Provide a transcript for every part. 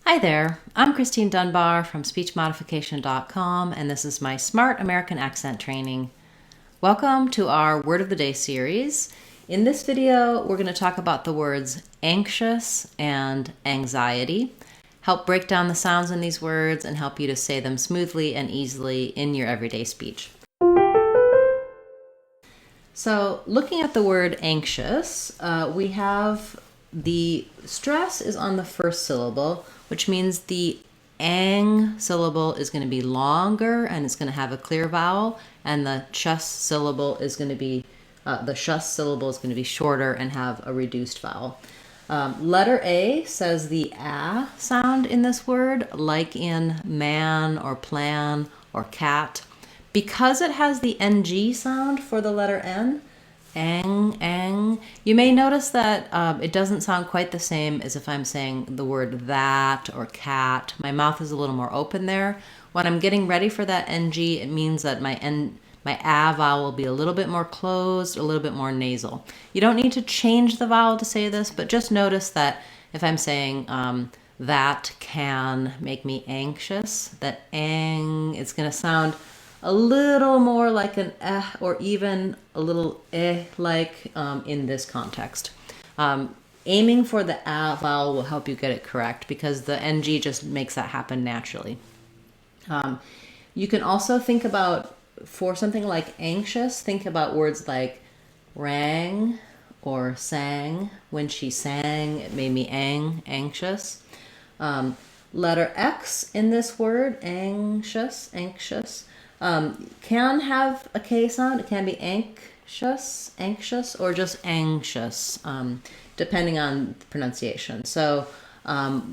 Hi there, I'm Christine Dunbar from SpeechModification.com, and this is my Smart American Accent training. Welcome to our Word of the Day series. In this video, we're going to talk about the words anxious and anxiety, help break down the sounds in these words, and help you to say them smoothly and easily in your everyday speech. So, looking at the word anxious, we have the stress is on the first syllable, which means the ang syllable is going to be longer and it's going to have a clear vowel, and the chus syllable is going to be shorter and have a reduced vowel. Letter A says the ah sound in this word, like in man or plan or cat. Because it has the ng sound for the letter N, ang, you may notice that it doesn't sound quite the same as if I'm saying the word that or cat. My mouth is a little more open there. When I'm getting ready for that ng, it means that my ah vowel will be a little bit more closed, a little bit more nasal. You don't need to change the vowel to say this, but just notice that if I'm saying that can make me anxious, that ang, it's going to sound a little more like an eh, or even a little eh like in this context. Aiming for the ah vowel will help you get it correct because the ng just makes that happen naturally. You can also think about, for something like anxious, think about words like rang or sang. When she sang, it made me anxious. Letter X in this word, anxious, can have a K sound. It can be anxious, or just anxious, depending on pronunciation. So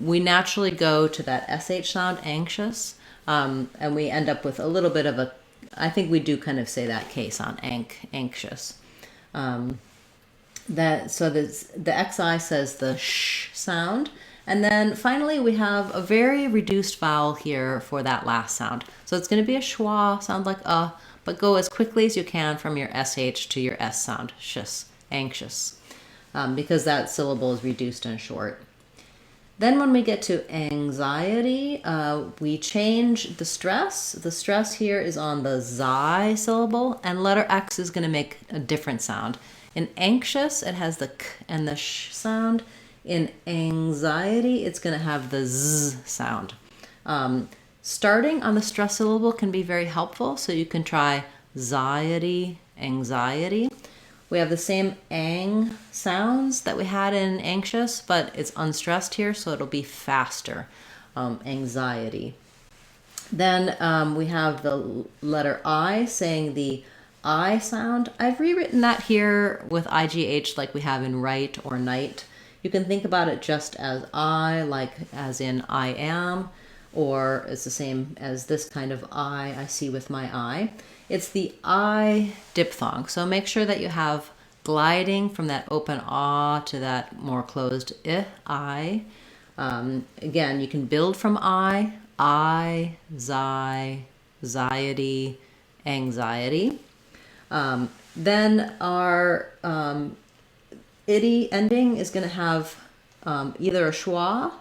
we naturally go to that SH sound, anxious, and we end up with a little bit of I think we do kind of say that K sound, anxious. The XI says the sh sound. And then finally, we have a very reduced vowel here for that last sound. So it's going to be a schwa, sound like but go as quickly as you can from your SH to your S sound, shus, anxious, because that syllable is reduced and short. Then when we get to anxiety, we change the stress. The stress here is on the xi syllable, and letter X is going to make a different sound. In anxious, it has the k and the sh sound. In anxiety, it's going to have the z sound. Starting on the stress syllable can be very helpful, so you can try anxiety. We have the same ang sounds that we had in anxious, but it's unstressed here, so it'll be faster. Anxiety. Then we have the letter I saying the I sound. I've rewritten that here with IGH like we have in right or night. You can think about it just as I, like as in I am, or it's the same as this kind of I see with my eye. It's the I diphthong, so make sure that you have gliding from that open ah to that more closed I. Again, you can build from I, xi, anxiety. Then our itty ending is going to have either a schwa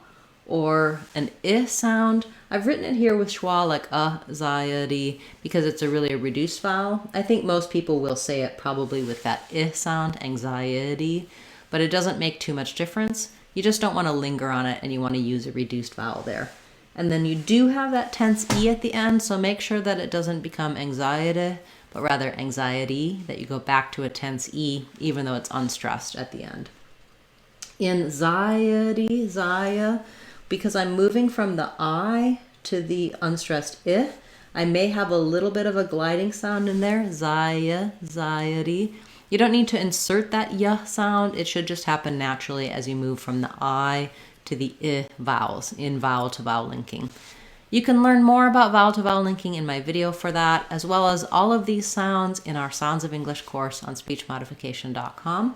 or an I sound. I've written it here with schwa like anxiety because it's a really reduced vowel. I think most people will say it probably with that I sound, anxiety, but it doesn't make too much difference. You just don't want to linger on it and you want to use a reduced vowel there. And then you do have that tense E at the end, so make sure that it doesn't become anxiety, but rather anxiety, that you go back to a tense E, even though it's unstressed at the end. In anxiety, because I'm moving from the I to the unstressed I may have a little bit of a gliding sound in there, anxiety. You don't need to insert that y sound. It should just happen naturally as you move from the I to the I vowels in vowel-to-vowel linking. You can learn more about vowel-to-vowel linking in my video for that, as well as all of these sounds in our Sounds of English course on SpeechModification.com.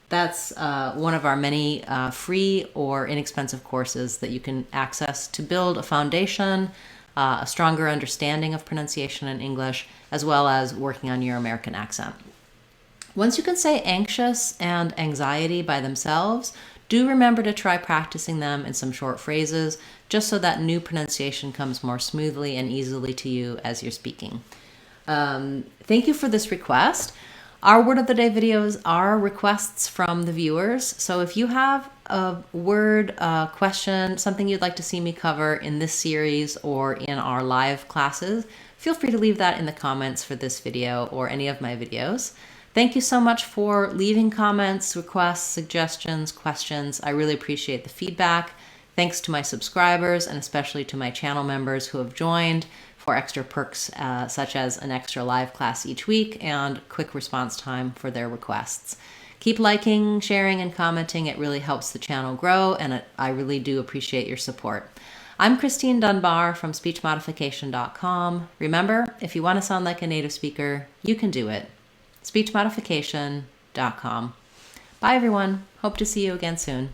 That's one of our many free or inexpensive courses that you can access to build a foundation, a stronger understanding of pronunciation in English, as well as working on your American accent. Once you can say anxious and anxiety by themselves, do remember to try practicing them in some short phrases, just so that new pronunciation comes more smoothly and easily to you as you're speaking. Thank you for this request. Our Word of the Day videos are requests from the viewers. So if you have a word, question, something you'd like to see me cover in this series or in our live classes, feel free to leave that in the comments for this video or any of my videos. Thank you so much for leaving comments, requests, suggestions, questions. I really appreciate the feedback. Thanks to my subscribers and especially to my channel members who have joined for extra perks such as an extra live class each week and quick response time for their requests. Keep liking, sharing, and commenting. It really helps the channel grow, and I really do appreciate your support. I'm Christine Dunbar from SpeechModification.com. Remember, if you want to sound like a native speaker, you can do it. SpeechModification.com. Bye, everyone. Hope to see you again soon.